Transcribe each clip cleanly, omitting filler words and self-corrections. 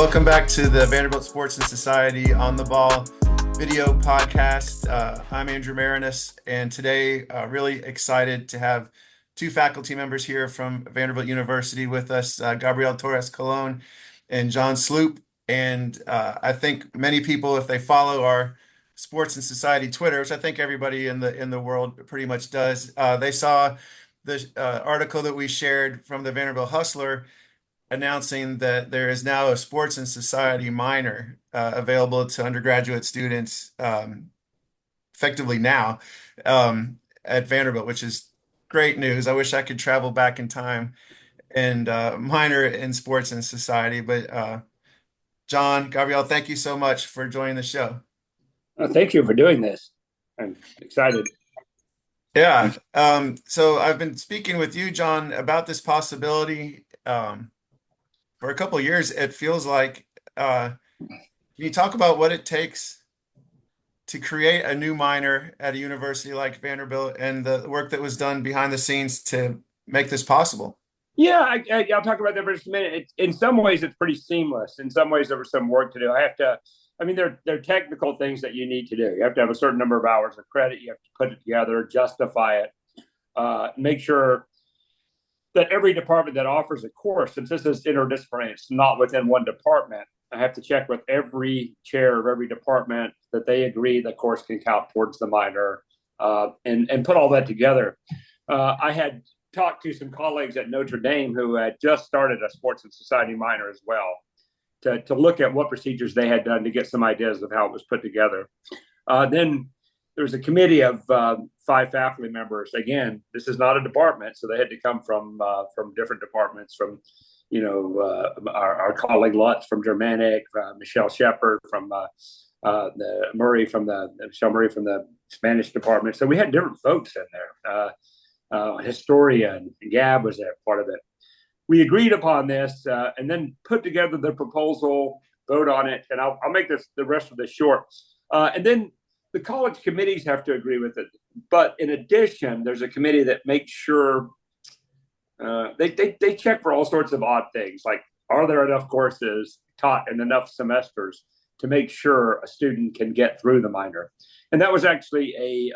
welcome back to the Vanderbilt Sports and Society on the Ball video podcast. I'm Andrew Maraniss, and today really excited to have two faculty members here from Vanderbilt University with us, Gabriel Torres and John Sloop. And I think many people, if they follow our Sports and Society Twitter, which I think everybody in the world pretty much does, they saw the article that we shared from the Vanderbilt Hustler announcing that there is now a sports and society minor available to undergraduate students effectively now at Vanderbilt, which is great news. I wish I could travel back in time and minor in sports and society. But John, Gabriel, thank you so much for joining the show. Thank you for doing this. I'm excited. Yeah. So I've been speaking with you, John, about this possibility for a couple of years. It feels like, can you talk about what it takes to create a new minor at a university like Vanderbilt and the work that was done behind the scenes to make this possible? Yeah, I'll talk about that for just a minute. In some ways, it's pretty seamless. In some ways, there was some work to do. There are technical things that you need to do. You have to have a certain number of hours of credit. You have to put it together, justify it, make sure that every department that offers a course, since this is interdisciplinary, it's not within one department, I have to check with every chair of every department that they agree the course can count towards the minor, and put all that together. I had talked to some colleagues at Notre Dame who had just started a sports and society minor as well, to look at what procedures they had done to get some ideas of how it was put together. Then there was a committee of 5 faculty members. Again, this is not a department, so they had to come from different departments. From our colleague Lutz from Germanic, Michelle Shepard from Michelle Murray from the Spanish department. So we had different folks in there. Historian, Gab was there, part of it. We agreed upon this and then put together the proposal, vote on it, and I'll make the rest of this short. And then the college committees have to agree with it. But in addition, there's a committee that makes sure they check for all sorts of odd things, like are there enough courses taught in enough semesters to make sure a student can get through the minor. And that was actually a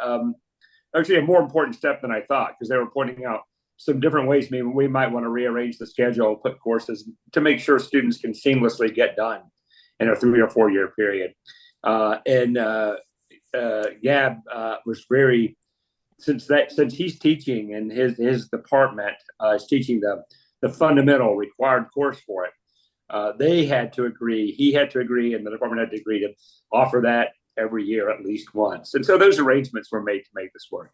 more important step than I thought, because they were pointing out some different ways maybe we might want to rearrange the schedule, put courses to make sure students can seamlessly get done in a 3 or 4 year period. Gab was very, since he's teaching and his department is teaching the fundamental required course for it. They had to agree, he had to agree, and the department had to agree to offer that every year at least once. And so those arrangements were made to make this work.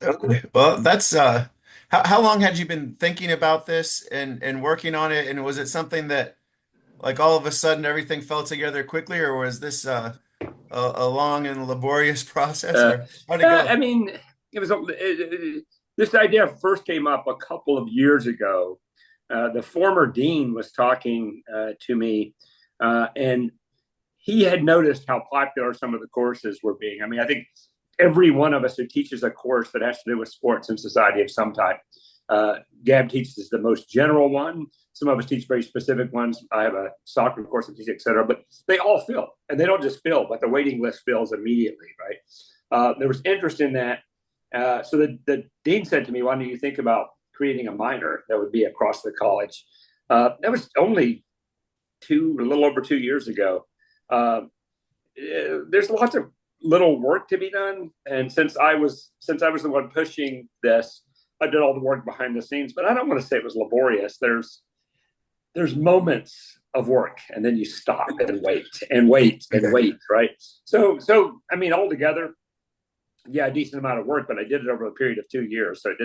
Okay. Well, that's how long had you been thinking about this and working on it? And was it something that, like, all of a sudden everything fell together quickly, or was this a long and laborious process? Or how'd it go? I mean, it was this idea first came up a couple of years ago. The former dean was talking to me, and he had noticed how popular some of the courses were being. I mean, I think every one of us who teaches a course that has to do with sports and society of some type. Gab teaches the most general one. Some of us teach very specific ones. I have a soccer course I teach, et cetera, but they all fill. And they don't just fill, but the waiting list fills immediately, right? There was interest in that. So the dean said to me, why don't you think about creating a minor that would be across the college? That was only a little over 2 years ago. There's lots of little work to be done, and since I was the one pushing this, I did all the work behind the scenes. But I don't want to say it was laborious. There's moments of work, and then you stop and wait and wait and wait, right? So I mean, altogether, yeah, a decent amount of work, but I did it over a period of 2 years, so it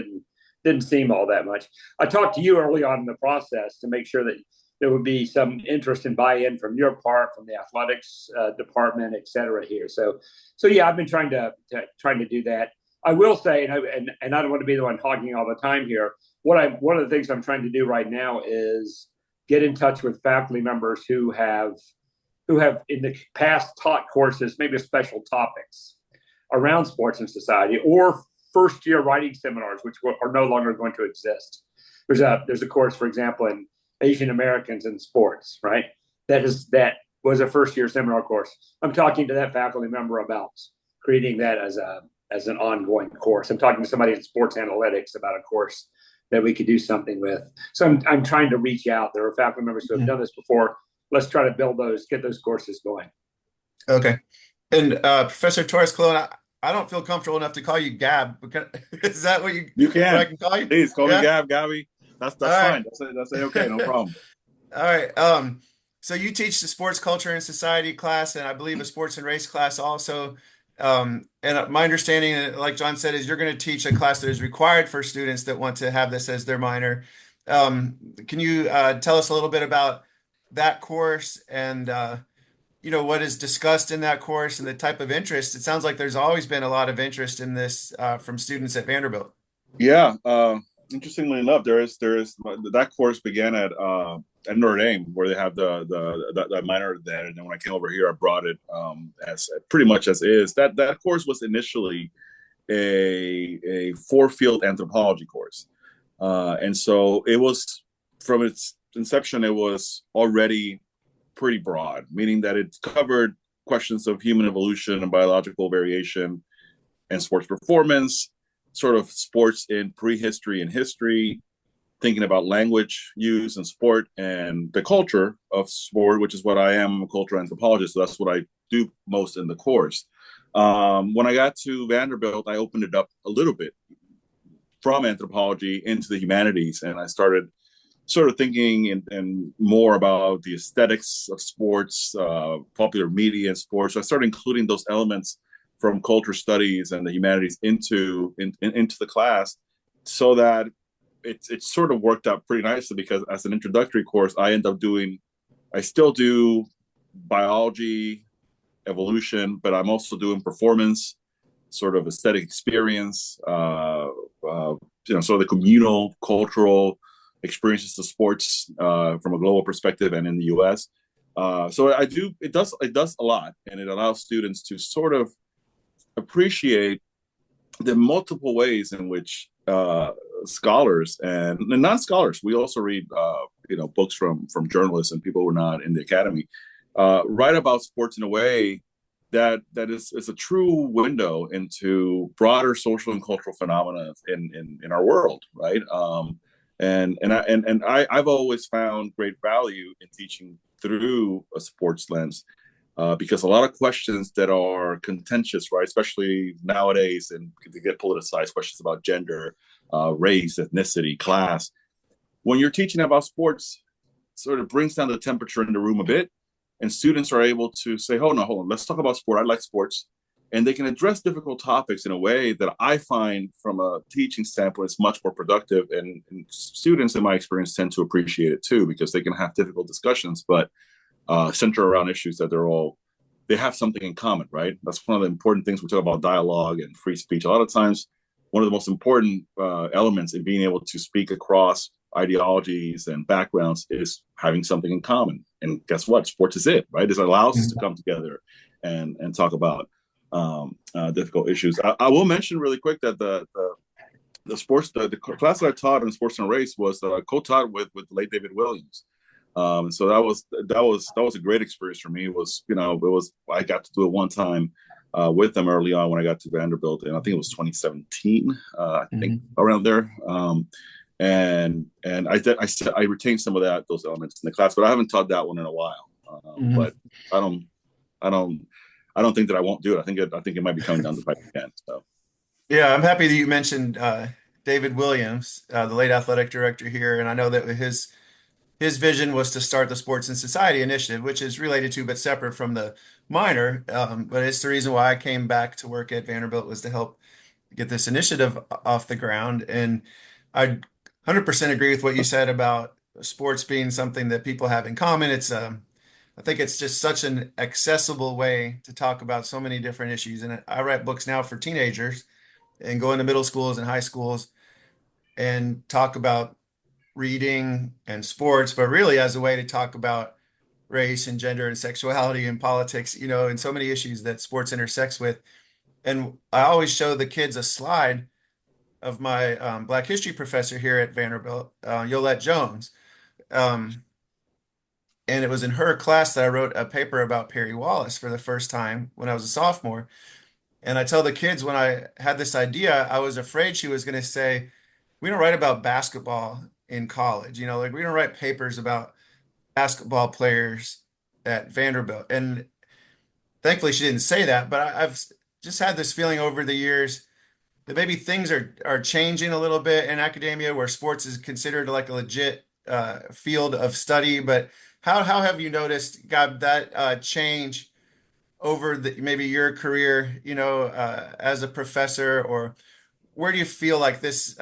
didn't seem all that much. I talked to you early on in the process to make sure that there would be some interest and buy-in from your part, from the athletics department, et cetera here. So yeah, I've been trying to do that. I will say, and I don't want to be the one talking all the time here. One of the things I'm trying to do right now is get in touch with faculty members who have in the past taught courses, maybe special topics around sports and society, or first-year writing seminars, which are no longer going to exist. There's a course, for example, in Asian Americans in sports, right? That was a first year seminar course. I'm talking to that faculty member about creating that as an ongoing course. I'm talking to somebody in sports analytics about a course that we could do something with. So I'm trying to reach out. There are faculty members who have done this before. Let's try to build those, get those courses going. Okay. And Professor Torres Colon, I don't feel comfortable enough to call you Gab. Is that You what I can. can call you? Please call me Yeah. Gabby. All That's right. fine. That's okay. No problem. All right. So you teach the sports culture and society class, and I believe a sports and race class also. And my understanding, like John said, is you're going to teach a class that is required for students that want to have this as their minor. Can you tell us a little bit about that course and what is discussed in that course and the type of interest? It sounds like there's always been a lot of interest in this from students at Vanderbilt. Yeah. Interestingly enough, there is that course began at Notre Dame, where they have the minor there, and then when I came over here, I brought it as pretty much as is. That course was initially a four-field anthropology course, and so it was, from its inception, it was already pretty broad, meaning that it covered questions of human evolution and biological variation and sports performance, sort of sports in prehistory and history, thinking about language use and sport and the culture of sport, which is what I am. I'm a cultural anthropologist, so that's what I do most in the course. When I got to Vanderbilt, I opened it up a little bit from anthropology into the humanities, and I started sort of thinking and more about the aesthetics of sports, popular media and sports. So I started including those elements from culture studies and the humanities into the class, so that it sort of worked out pretty nicely, because as an introductory course, I still do biology, evolution, but I'm also doing performance, sort of aesthetic experience, sort of the communal, cultural experiences of sports from a global perspective and in the U.S. So it does a lot, and it allows students to sort of appreciate the multiple ways in which scholars and non-scholars, we also read books from journalists and people who are not in the academy, write about sports in a way that is a true window into broader social and cultural phenomena in our world, right? I've always found great value in teaching through a sports lens, because a lot of questions that are contentious, right, especially nowadays, and to get politicized, questions about gender, race, ethnicity, class, when you're teaching about sports, sort of brings down the temperature in the room a bit, and students are able to say, hold on, let's talk about sport. I like sports. And they can address difficult topics in a way that I find, from a teaching standpoint, is much more productive. And students, in my experience, tend to appreciate it too, because they can have difficult discussions, but center around issues that they have something in common, right? That's one of the important things we talk about dialogue and free speech. A lot of times, one of the most important elements in being able to speak across ideologies and backgrounds is having something in common. And guess what? Sports is it, right? It allows us to come together and talk about difficult issues. I will mention really quick that the class that I taught in sports and race was co-taught with the late David Williams. So that was a great experience for me. It was I got to do it one time with them early on when I got to Vanderbilt, and I think it was 2017, I think around there. And I retained some of those elements in the class, but I haven't taught that one in a while. But I don't think that I won't do it. I think it might be coming down the pipe again. So Yeah, I'm happy that you mentioned David Williams, the late athletic director here, and I know that his vision was to start the Sports and Society Initiative, which is related to but separate from the minor. But it's the reason why I came back to work at Vanderbilt, was to help get this initiative off the ground. And I 100% agree with what you said about sports being something that people have in common. I think it's just such an accessible way to talk about so many different issues. And I write books now for teenagers and go into middle schools and high schools and talk about reading and sports, but really as a way to talk about race and gender and sexuality and politics, and so many issues that sports intersects with. And I always show the kids a slide of my Black history professor here at Vanderbilt, Yolette Jones, and it was in her class that I wrote a paper about Perry Wallace for the first time when I was a sophomore. And I tell the kids when I had this idea, I was afraid she was going to say, we don't write about basketball in college, like we don't write papers about basketball players at Vanderbilt. And thankfully she didn't say that, but I've just had this feeling over the years that maybe things are changing a little bit in academia where sports is considered like a legit field of study. But how have you noticed, Gab, that change over maybe your career, as a professor, or where do you feel like this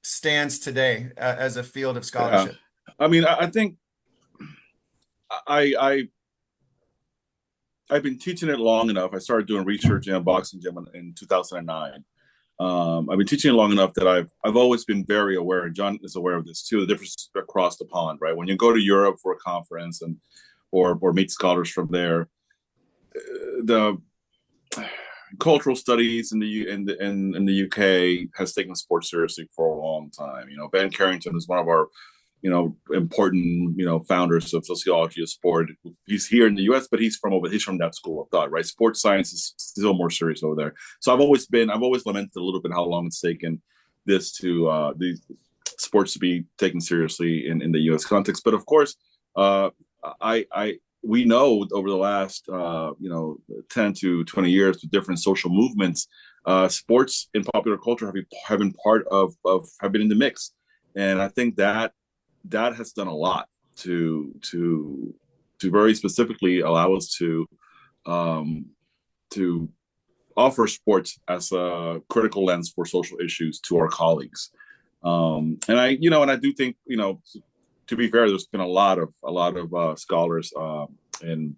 stands today as a field of Yeah. scholarship? I mean, I think I I've been teaching it long enough. I started doing research in a boxing gym in 2009. I've been teaching it long enough that I've always been very aware, and John is aware of this too, the difference across the pond, right? When you go to Europe for a conference or meet scholars from there, the cultural studies in the UK has taken sports seriously for a long time. Ben Carrington is one of our important founders of sociology of sport. He's here in the U.S., but he's from that school of thought, right? Sports science is still more serious over there. So I've always lamented a little bit how long it's taken this to these sports to be taken seriously in the U.S. context. But of course, we know over the last 10 to 20 years with different social movements, sports in popular culture have been in the mix, and I think that has done a lot to very specifically allow us to offer sports as a critical lens for social issues to our colleagues. And I do think, to be fair, there's been a lot of scholars in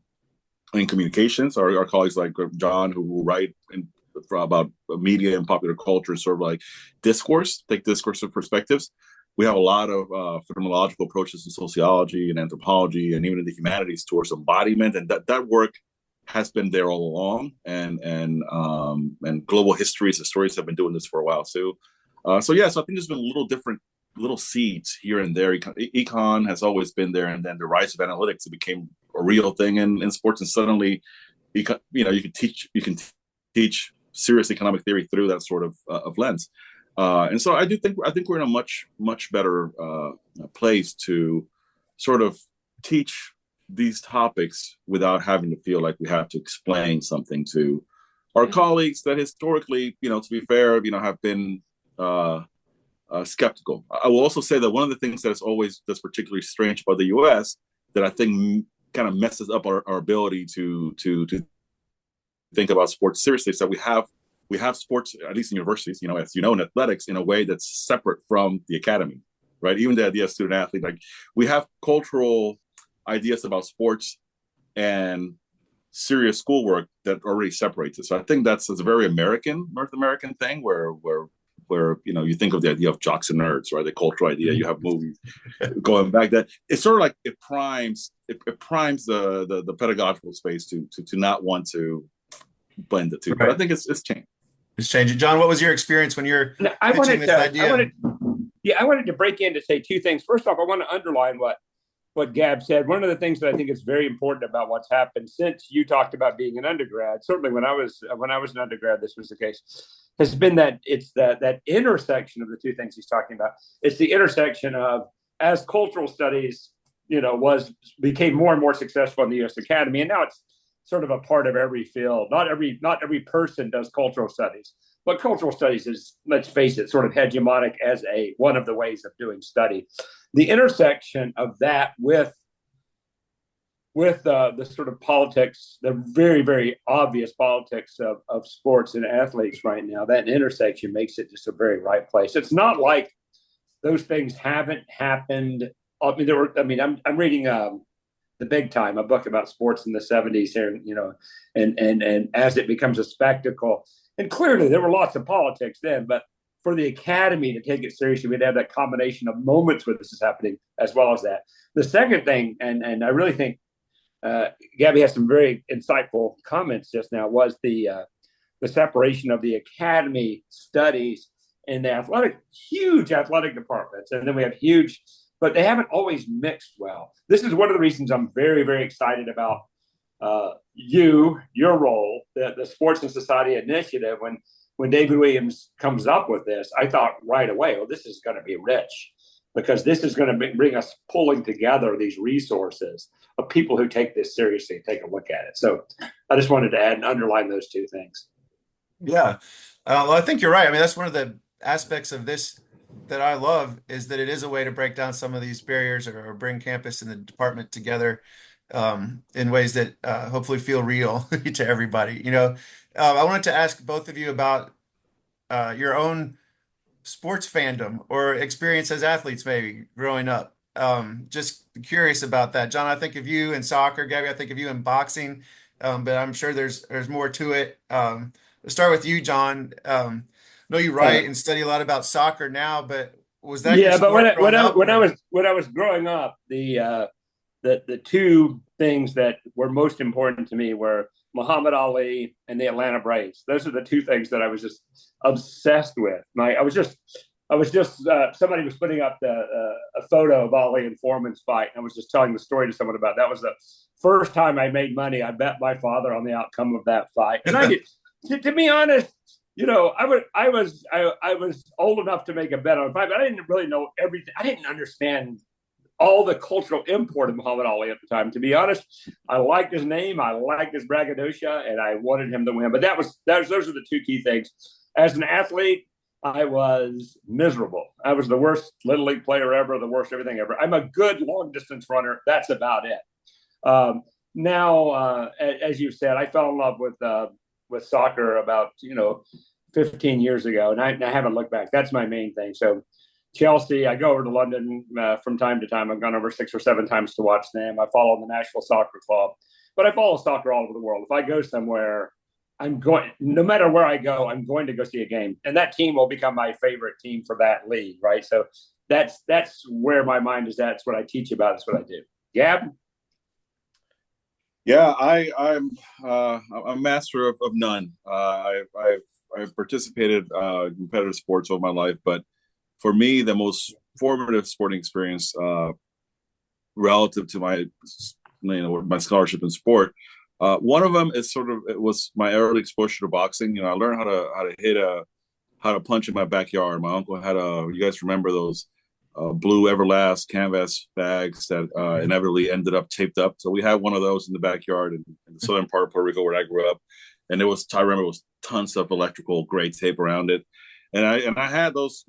communications. Our colleagues like John, who write about media and popular culture, sort of like take discoursive perspectives. We have a lot of phenomenological approaches in sociology and anthropology and even in the humanities towards embodiment, and that work has been there all along. And global historians have been doing this for a while too. So I think there's been little seeds here and there. Econ has always been there, and then the rise of analytics, it became a real thing in sports, and suddenly, you can teach serious economic theory through that sort of lens. And so I think we're in a much better place to sort of teach these topics without having to feel like we have to explain something to our colleagues that historically, to be fair, have been skeptical. I will also say that one of the things that's particularly strange about the U.S. that I think kind of messes up our ability to think about sports seriously is that we have sports, at least in universities, as in athletics, in a way that's separate from the academy, right? Even the idea of student athlete, like we have cultural ideas about sports and serious schoolwork that already separates it. So I think that's a very North American thing where you think of the idea of jocks and nerds, right? The cultural idea. You have movies going back that it's sort of like it primes the pedagogical space to not want to blend the two. Right. But I think it's changed. It's changing. John, what was your experience when you're pitching this idea? I wanted to break in to say two things. First off, I want to underline what Gab said. One of the things that I think is very important about what's happened since you talked about being an undergrad, certainly when I was an undergrad, this was the case, has been that it's that intersection of the two things he's talking about. It's the intersection of, as cultural studies, became more and more successful in the U.S. Academy, and now it's sort of a part of every field. Not every person does cultural studies, but cultural studies is, let's face it, sort of hegemonic as one of the ways of doing study. The intersection of that with the sort of politics, the very, very obvious politics of sports and athletes right now, that intersection makes it just a very right place. It's not like those things haven't happened. I'm reading The Big Time, a book about sports in the 70s here, and as it becomes a spectacle. And clearly there were lots of politics then, but for the academy to take it seriously, we'd have that combination of moments where this is happening as well as that. The second thing, and I really think Gabby has some very insightful comments just now, was the separation of the academy studies and the huge athletic departments. And then we have huge but they haven't always mixed well. This is one of the reasons I'm very, very excited about your role, the Sports and Society Initiative. When David Williams comes up with this, I thought right away, this is going to be rich, because this is going to bring us pulling together these resources of people who take this seriously and take a look at it. So I just wanted to add and underline those two things. Yeah. Well, I think you're right. I mean, that's one of the aspects of this that I love, is that it is a way to break down some of these barriers, or bring campus and the department together in ways that hopefully feel real to everybody. I wanted to ask both of you about your own sports fandom or experience as athletes, maybe growing up. Just curious about that. John, I think of you in soccer. Gabby, I think of you in boxing, but I'm sure there's more to it. Let's start with you, John. I know you write and study a lot about soccer now, but was that your but sport growing up? when I was growing up, the two things that were most important to me were Muhammad Ali and the Atlanta Braves. Those are the two things that I was just obsessed with. I was just somebody was putting up a photo of Ali and Foreman's fight, and I was just telling the story to someone about that. Was the first time I made money. I bet my father on the outcome of that fight, and I did. To be honest, I was old enough to make a bet on a fight, but I didn't really know everything. I didn't understand all the cultural import of Muhammad Ali at the time. To be honest, I liked his name, I liked his braggadocio, and I wanted him to win. But those are the two key things. As an athlete, I was miserable. I was the worst Little League player ever, the worst everything ever. I'm a good long distance runner. That's about it. Now, as you said, I fell in love with soccer about 15 years ago, and I haven't looked back. That's my main thing. So Chelsea, I go over to London from time to time. I've gone over 6 or 7 times to watch them. I follow the Nashville Soccer Club, but I follow soccer all over the world. If I go somewhere, no matter where I go, I'm going to go see a game, and that team will become my favorite team for that league, right? So that's where my mind is at. It's what I teach about. It's what I do. Gab? Yeah, I'm a master of none. I've participated in competitive sports all my life, but for me, the most formative sporting experience relative to my scholarship in sport, one of them is it was my early exposure to boxing. I learned how to punch in my backyard. My uncle had you guys remember those blue Everlast canvas bags that inevitably ended up taped up. So we had one of those in the backyard in the southern part of Puerto Rico where I grew up, and I remember it was tons of electrical gray tape around it, and I had those.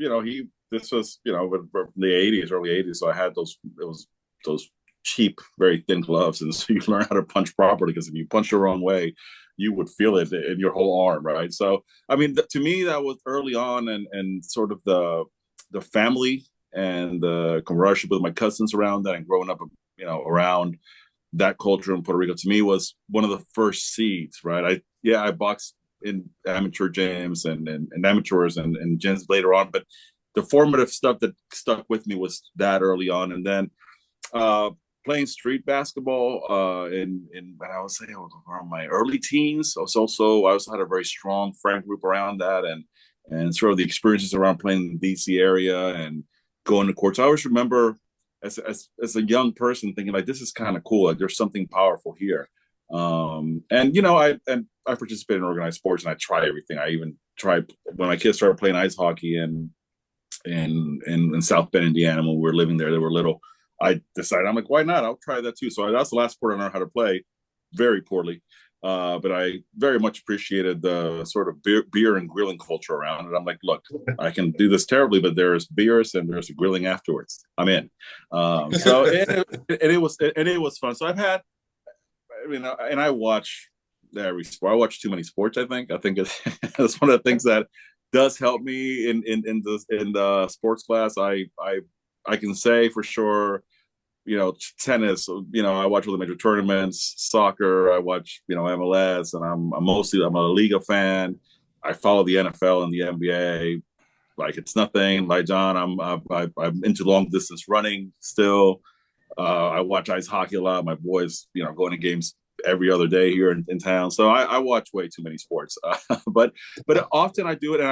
This was from the '80s, early '80s, so I had those. It was those cheap, very thin gloves, and so you learn how to punch properly, because if you punch the wrong way, you would feel it in your whole arm, right? So, I mean, to me, that was early on, and sort of the family and the camaraderie with my cousins around that, and growing up, around that culture in Puerto Rico, to me was one of the first seeds, right? I boxed in amateur gyms and amateurs and gyms later on, but the formative stuff that stuck with me was that early on, and then playing street basketball in I would say around my early teens. I also had a very strong friend group around that, and sort of the experiences around playing in the DC area and going to courts. I always remember as a young person thinking, like, this is kind of cool. Like, there's something powerful here. I participated in organized sports, and I tried everything. I even tried when my kids started playing ice hockey in South Bend, Indiana, when we were living there. They were little. I decided, I'm like, why not? I'll try that too. So that's the last sport I learned how to play, very poorly. But I very much appreciated the sort of beer and grilling culture around it. I'm like, look, I can do this terribly, but there's beers and there's grilling afterwards. I'm in. So it was fun. So I've had, and I watch every sport. I watch too many sports. I think it's one of the things that does help me in the sports class. I can say for sure, tennis, I watch all the major tournaments, soccer, I watch, MLS, and I'm a Liga fan. I follow the NFL and the NBA. Like, it's nothing. Like John, I'm into long distance running still. I watch ice hockey a lot. My boys, going to games every other day here in town. So I watch way too many sports, but often I do it. And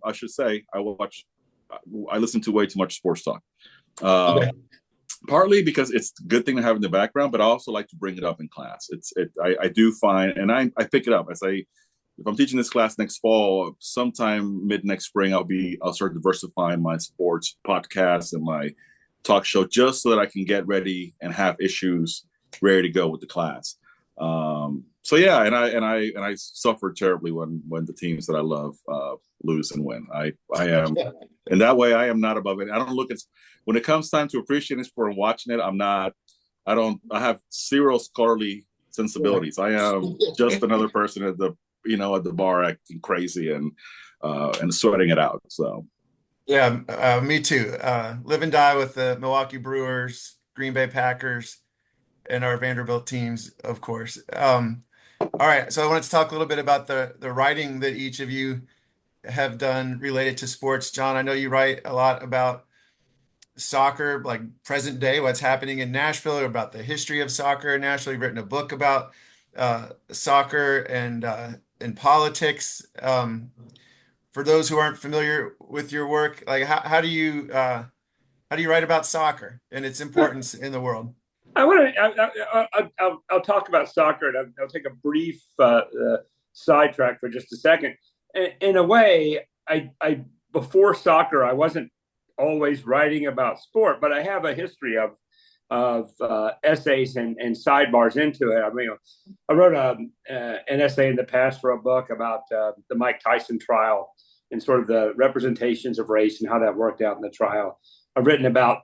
I should say, I listen to way too much sports talk. partly because it's a good thing to have in the background, but I also like to bring it up in class. I do find, and I pick it up. If I'm teaching this class next fall, sometime mid next spring, I'll start diversifying my sports podcast and my talk show just so that I can get ready and have issues ready to go with the class. So yeah, and I suffer terribly when the teams that I love lose and win. I am, and that way I am not above it. I don't look at when it comes time to appreciating sport and watching it. I have zero scholarly sensibilities. I am just another person at the bar acting crazy and sweating it out. So Yeah, me too. Live and die with the Milwaukee Brewers, Green Bay Packers, and our Vanderbilt teams, of course. All right, so I wanted to talk a little bit about the writing that each of you have done related to sports. John, I know you write a lot about soccer, like present day, what's happening in Nashville, or about the history of soccer in Nashville. You've written a book about soccer and politics. For those who aren't familiar with your work, like how do you write about soccer and its importance in the world? I'll talk about soccer, and I'll take a brief sidetrack for just a second. In a way, I before soccer, I wasn't always writing about sport, but I have a history of essays and sidebars into it. I mean, I wrote an essay in the past for a book about the Mike Tyson trial and sort of the representations of race and how that worked out in the trial. I've written about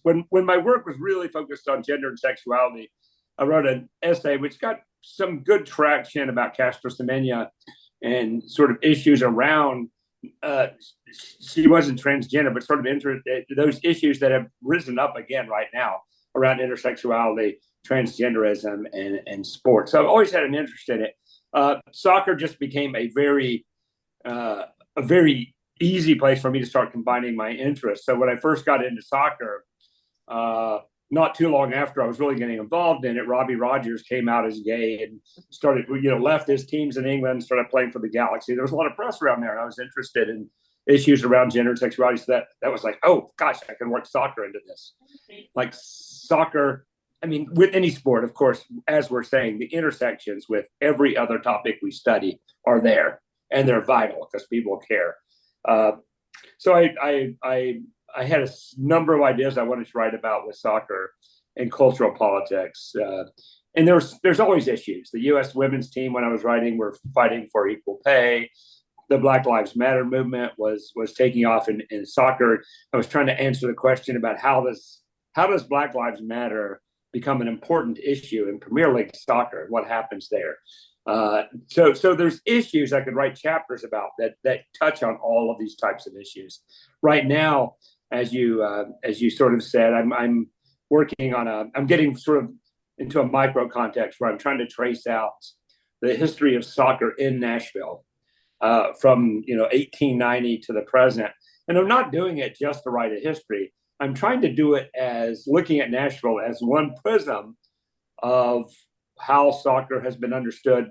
when my work was really focused on gender and sexuality. I wrote an essay which got some good traction about Castro Semenya and sort of issues around. She wasn't transgender, but sort of those issues that have risen up again right now around intersexuality, transgenderism, and sports. So I've always had an interest in it. Soccer just became a very easy place for me to start combining my interests. So when I first got into soccer, not too long after I was really getting involved in it, Robbie Rogers came out as gay and started, left his teams in England and started playing for the Galaxy. There was a lot of press around there, and I was interested in issues around gender and sexuality. So that was like, oh gosh, I can work soccer into this. Like soccer, I mean, with any sport, of course, as we're saying, the intersections with every other topic we study are there, and they're vital because people care. So I had a number of ideas I wanted to write about with soccer and cultural politics. And there's always issues. The U.S. women's team, when I was writing, were fighting for equal pay. The Black Lives Matter movement was taking off in soccer. I was trying to answer the question about how does Black Lives Matter become an important issue in Premier League soccer? What happens there? So there's issues I could write chapters about that touch on all of these types of issues. Right now, as you sort of said, I'm working on I'm getting sort of into a micro context where I'm trying to trace out the history of soccer in Nashville from 1890 to the present. And I'm not doing it just to write a history. I'm trying to do it as looking at Nashville as one prism of how soccer has been understood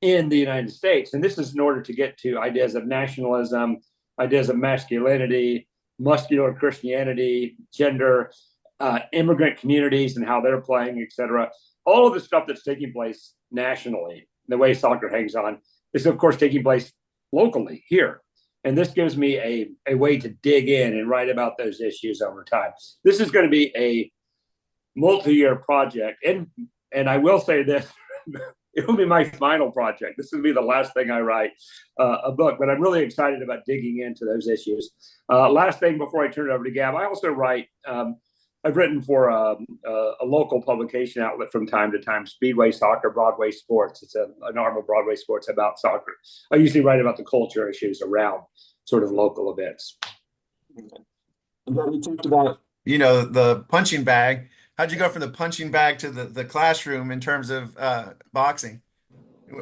in the United States. And this is in order to get to ideas of nationalism, ideas of masculinity, muscular Christianity, gender, immigrant communities and how they're playing, et cetera. All of the stuff that's taking place nationally, the way soccer hangs on, is of course taking place locally here. And this gives me a way to dig in and write about those issues over time. This is going to be a multi-year project. And I will say this, it will be my final project. This will be the last thing I write, a book, but I'm really excited about digging into those issues. Last thing before I turn it over to Gab, I also write, I've written for a local publication outlet from time to time, Speedway Soccer, Broadway Sports. It's an arm of Broadway Sports about soccer. I usually write about the culture issues around sort of local events. We talked about, the punching bag. How'd you go from the punching bag to the classroom in terms of boxing?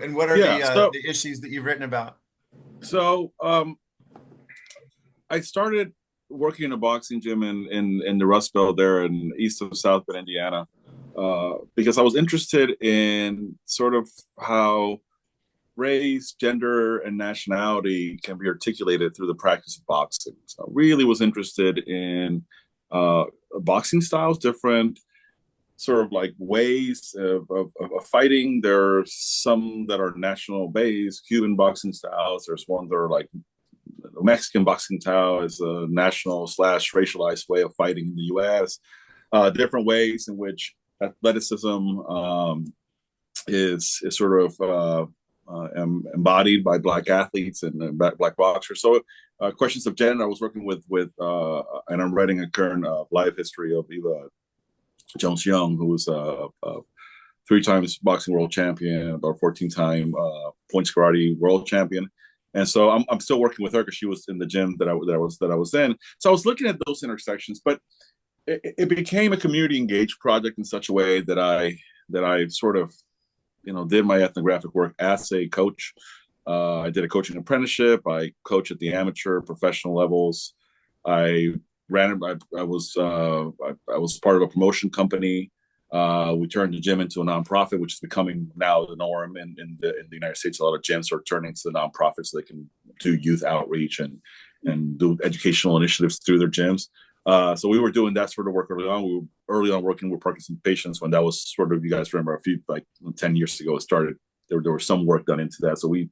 And what are the issues that you've written about? So I started working in a boxing gym in the Rust Belt there in east of South Bend, Indiana, because I was interested in sort of how race, gender, and nationality can be articulated through the practice of boxing. So I really was interested in boxing styles, different sort of like ways of fighting. There's some that are national based, Cuban boxing styles. There's one that are like Mexican boxing style is a national / racialized way of fighting in the U.S. Different ways in which athleticism is sort of embodied by Black athletes and Black boxers. So questions of gender, I was working with and I'm writing a current life history of Eva Jones-Young, who was a 3 times boxing world champion, about 14-time points karate world champion. And so I'm still working with her because she was in the gym that I was in. So I was looking at those intersections, but it became a community engaged project in such a way that I sort of, did my ethnographic work as a coach. I did a coaching apprenticeship. I coach at the amateur, professional levels. I was part of a promotion company. We turned the gym into a nonprofit, which is becoming now the norm in the United States. A lot of gyms are turning to the nonprofits so they can do youth outreach and do educational initiatives through their gyms. So we were doing that sort of work early on. We were early on working with Parkinson's patients when that was sort of, you guys remember, a few, like 10 years ago it started. There was some work done into that. So we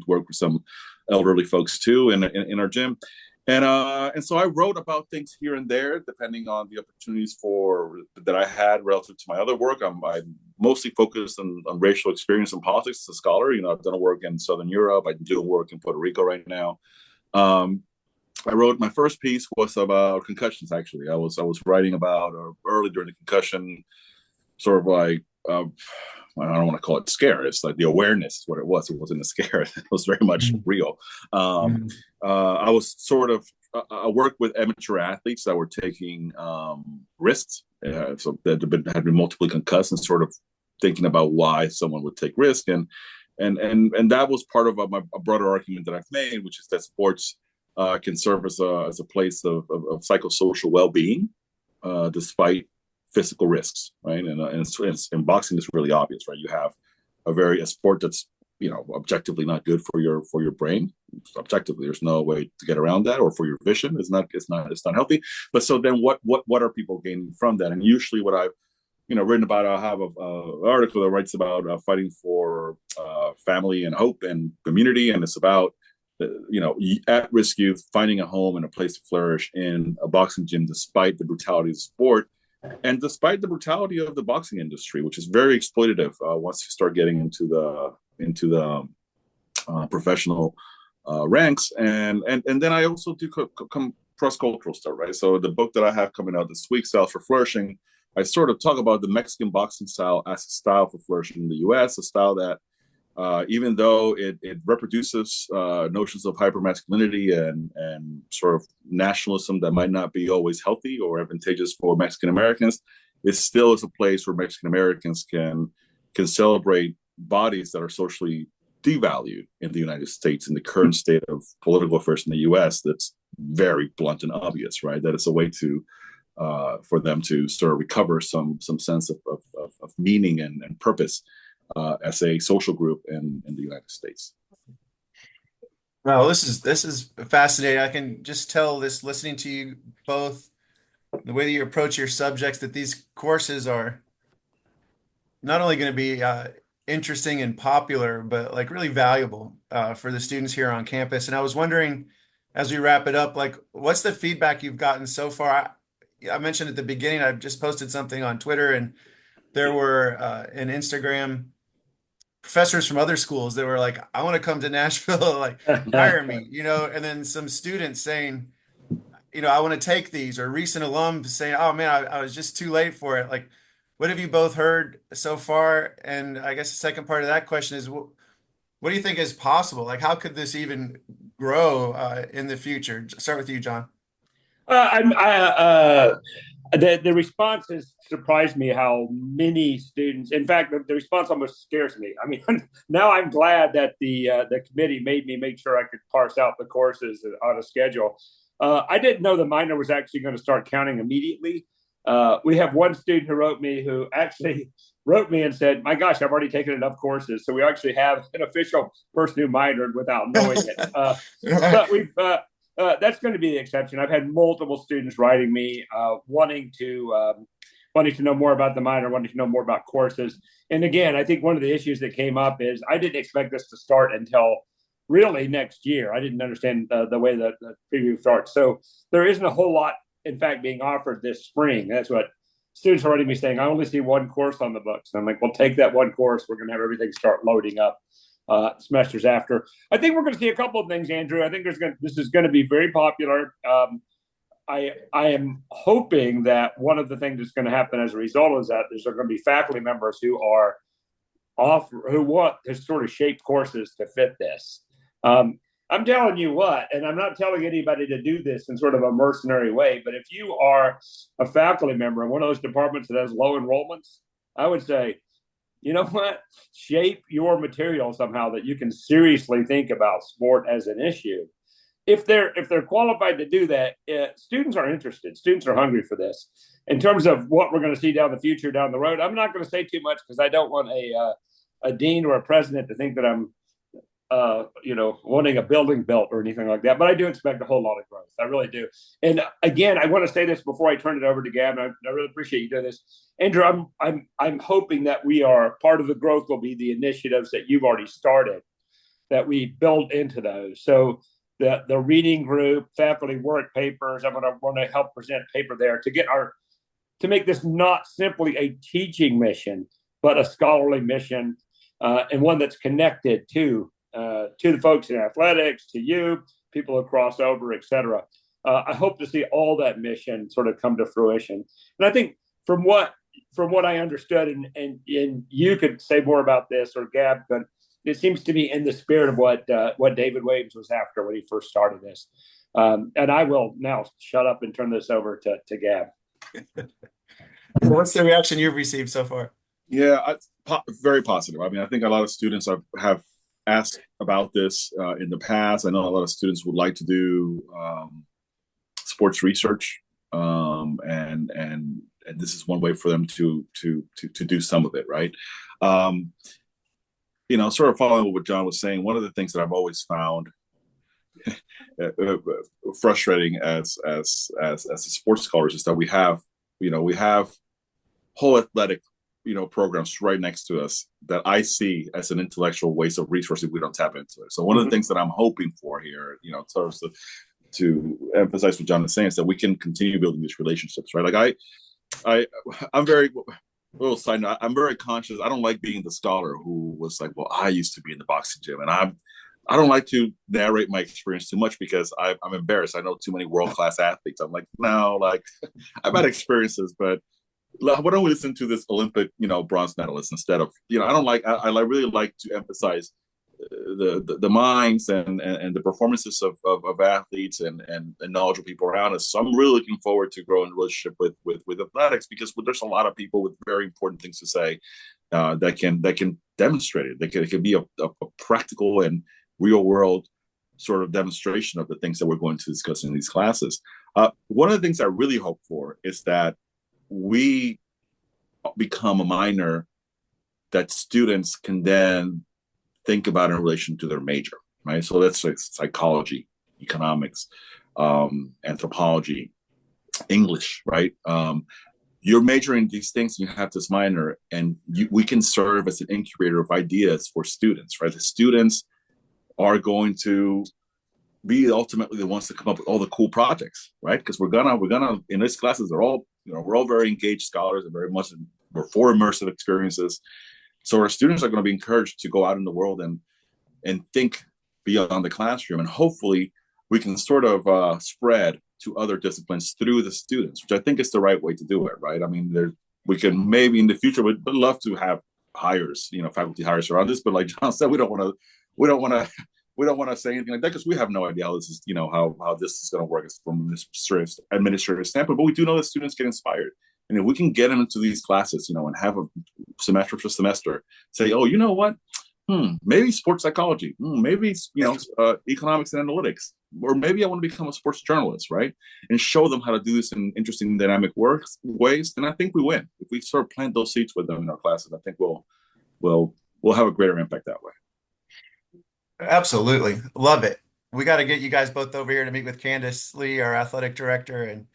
worked with some elderly folks too in our gym. And so I wrote about things here and there, depending on the opportunities that I had relative to my other work. I'm mostly focused on racial experience and politics as a scholar. I've done work in Southern Europe. I'm doing work in Puerto Rico right now. I wrote, my first piece was about concussions. Actually, I was writing about early during the concussion, sort of like. I don't want to call it scare. It's like the awareness is what it was. It wasn't a scare. It was very much real. I was sort of, I worked with amateur athletes that were taking risks. So that had been multiply concussed and sort of thinking about why someone would take risk. And that was part of a broader argument that I've made, which is that sports can serve as a place of psychosocial well-being, despite physical risks, right? And boxing is really obvious, right? You have a sport that's objectively not good for your brain. Objectively, there's no way to get around that, or for your vision, it's not healthy. But so then, what are people gaining from that? And usually, what I've written about, I have an article that writes about fighting for family and hope and community, and it's about at-risk youth finding a home and a place to flourish in a boxing gym despite the brutality of the sport. And despite the brutality of the boxing industry, which is very exploitative once you start getting into the professional ranks, and then I also do cross-cultural stuff, right? So the book that I have coming out this week, Styles for Flourishing, I sort of talk about the Mexican boxing style as a style for flourishing in the U.S., a style that even though it reproduces notions of hypermasculinity and sort of nationalism that might not be always healthy or advantageous for Mexican Americans, it still is a place where Mexican Americans can celebrate bodies that are socially devalued in the United States in the current state of political affairs in the U.S. That's very blunt and obvious, right? That it's a way to for them to sort of recover some sense of meaning and purpose as a social group in the United States. Well, this is fascinating. I can just tell this listening to you both, the way that you approach your subjects, that these courses are not only going to be interesting and popular, but like really valuable for the students here on campus. And I was wondering, as we wrap it up, like what's the feedback you've gotten so far? I mentioned at the beginning, I just posted something on Twitter, and there were an Instagram professors from other schools that were like, I want to come to Nashville, like hire me, and then some students saying, I want to take these, or recent alums saying, oh man, I was just too late for it. Like, what have you both heard so far? And I guess the second part of that question is, what do you think is possible? Like, how could this even grow in the future? Start with you, John. The response has surprised me how many students, in fact, the response almost scares me. I mean, now I'm glad that the committee made me make sure I could parse out the courses on a schedule. I didn't know the minor was actually going to start counting immediately. We have one student who actually wrote me and said, my gosh, I've already taken enough courses. So we actually have an official person who minored without knowing it. But that's going to be the exception. I've had multiple students writing me wanting to know more about the minor, wanting to know more about courses. And again, I think one of the issues that came up is I didn't expect this to start until really next year. I didn't understand the way that the preview starts. So there isn't a whole lot, in fact, being offered this spring. That's what students are already be saying. I only see one course on the books. And I'm like, well, take that one course. We're going to have everything start loading up semesters after. I think we're going to see a couple of things, Andrew. I think this is going to be very popular. I am hoping that one of the things that's going to happen as a result is that there's going to be faculty members who want to sort of shape courses to fit this. I'm telling you what, and I'm not telling anybody to do this in sort of a mercenary way, but if you are a faculty member in one of those departments that has low enrollments, I would say, you know what, shape your material somehow that you can seriously think about sport as an issue. If they're qualified to do that, students are interested. Students are hungry for this. In terms of what we're going to see down the road, I'm not going to say too much because I don't want a dean or a president to think that I'm wanting a building built or anything like that. But I do expect a whole lot of growth. I really do. And again, I want to say this before I turn it over to Gab. And I really appreciate you doing this, Andrew. I'm hoping that we are part of the growth will be the initiatives that you've already started, that we build into those. So the reading group, faculty work papers. I'm going to want to help present paper there to make this not simply a teaching mission, but a scholarly mission, and one that's connected to the folks in athletics, to you, people who cross over, et cetera. I hope to see all that mission sort of come to fruition. And I think from what I understood, and you could say more about this, or Gab could, it seems to be in the spirit of what David Williams was after when he first started this. And I will now shut up and turn this over to Gab. What's the reaction you've received so far? Yeah, very positive. I mean, I think a lot of students have asked about this in the past. I know a lot of students would like to do sports research, and this is one way for them to do some of it, right? Sort of following what John was saying, one of the things that I've always found frustrating as a sports scholars is that we have whole athletic programs right next to us that I see as an intellectual waste of resources if we don't tap into it. So one of the things that I'm hoping for here, to emphasize what John is saying, is that we can continue building these relationships, right? Like I'm very, little side note, I'm very conscious. I don't like being the scholar who was like, well, I used to be in the boxing gym, and I don't like to narrate my experience too much because I'm embarrassed. I know too many world-class athletes. I'm like, no, like I've had experiences, but why don't we listen to this Olympic, bronze medalist instead of, I really like to emphasize the minds and the performances of athletes and knowledgeable people around us. So I'm really looking forward to growing a relationship with athletics, because there's a lot of people with very important things to say that can demonstrate it. It can be a practical and real world sort of demonstration of the things that we're going to discuss in these classes. One of the things I really hope for is that we become a minor that students can then think about in relation to their major, right? So that's like psychology, economics, anthropology, English, right? You're majoring in these things, you have this minor, and we can serve as an incubator of ideas for students, right? The students are going to be ultimately the ones to come up with all the cool projects, right? Because we're gonna in these classes, we're all very engaged scholars and we're for immersive experiences. So our students are going to be encouraged to go out in the world and think beyond the classroom, and hopefully we can sort of spread to other disciplines through the students, which I think is the right way to do it, right? I mean, we can maybe in the future would love to have hires, faculty hires around this, but like John said, we don't want to say anything like that because we have no idea how this is, how this is going to work from an administrative standpoint. But we do know that students get inspired. And if we can get them into these classes, and have a semester for semester, say, oh, you know what? Maybe sports psychology, maybe, economics and analytics, or maybe I want to become a sports journalist, right? And show them how to do this in interesting, dynamic ways. Then I think we win. If we sort of plant those seeds with them in our classes, I think we'll have a greater impact that way. Absolutely. Love it. we got to get you guys both over here to meet with Candace Lee, our athletic director, and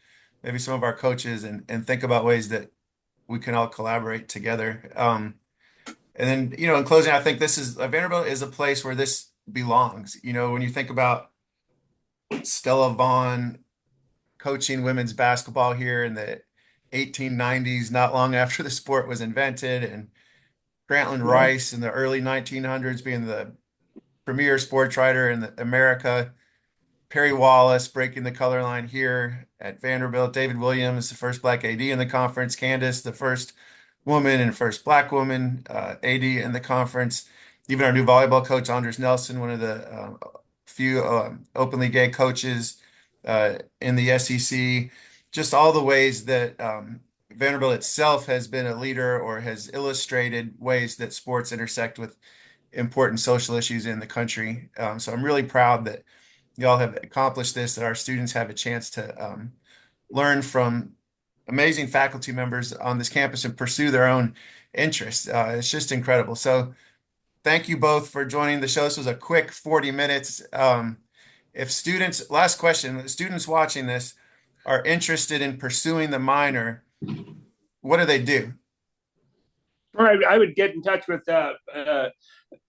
maybe some of our coaches, and think about ways that we can all collaborate together. And then, in closing, I think this is Vanderbilt is a place where this belongs. When you think about Stella Vaughn coaching women's basketball here in the 1890s, not long after the sport was invented, and Grantland Rice in the early 1900s being the premier sports writer in America. Perry Wallace breaking the color line here at Vanderbilt. David Williams, the first Black AD in the conference. Candace, the first woman and first Black woman AD in the conference. Even our new volleyball coach, Andres Nelson, one of the few openly gay coaches in the SEC. Just all the ways that Vanderbilt itself has been a leader or has illustrated ways that sports intersect with important social issues in the country. So I'm really proud that y'all have accomplished this, that our students have a chance to learn from amazing faculty members on this campus and pursue their own interests. It's just incredible. So thank you both for joining the show. This was a quick 40 minutes. If students, last question, students watching this are interested in pursuing the minor, what do they do? All right, I would get in touch with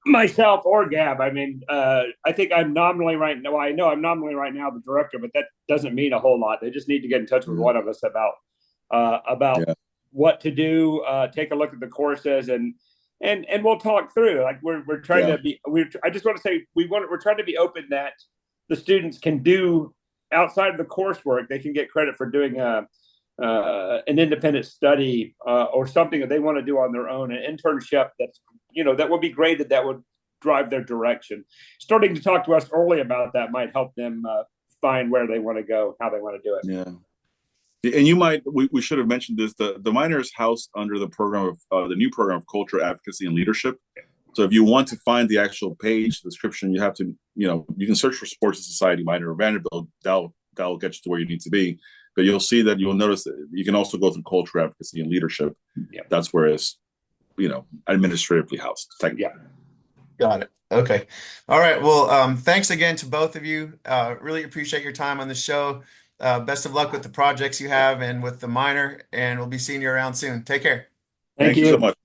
myself or Gab. I mean, I think I'm nominally right now. I know I'm nominally right now the director, but that doesn't mean a whole lot. They just need to get in touch with one of us about what to do. Take a look at the courses and we'll talk through. Like we're trying to be. I just want to say we're trying to be open that the students can do outside of the coursework. They can get credit for doing an independent study or something that they want to do on their own, an internship that's that would be graded, that would drive their direction. Starting to talk to us early about that might help them find where they want to go, how they want to do it. Yeah. And we should have mentioned this, the minor is housed under the program of the new program of culture, advocacy, and leadership. So if you want to find the actual page description, you have to, you can search for Sports and Society minor at Vanderbilt. That'll get you to where you need to be. But you'll see that you'll notice that you can also go through culture, advocacy, and leadership. Yeah. That's where it's, administratively housed. Yeah. Got it. Okay. All right. Well, thanks again to both of you. Really appreciate your time on the show. Best of luck with the projects you have and with the minor, and we'll be seeing you around soon. Take care. Thank you so much.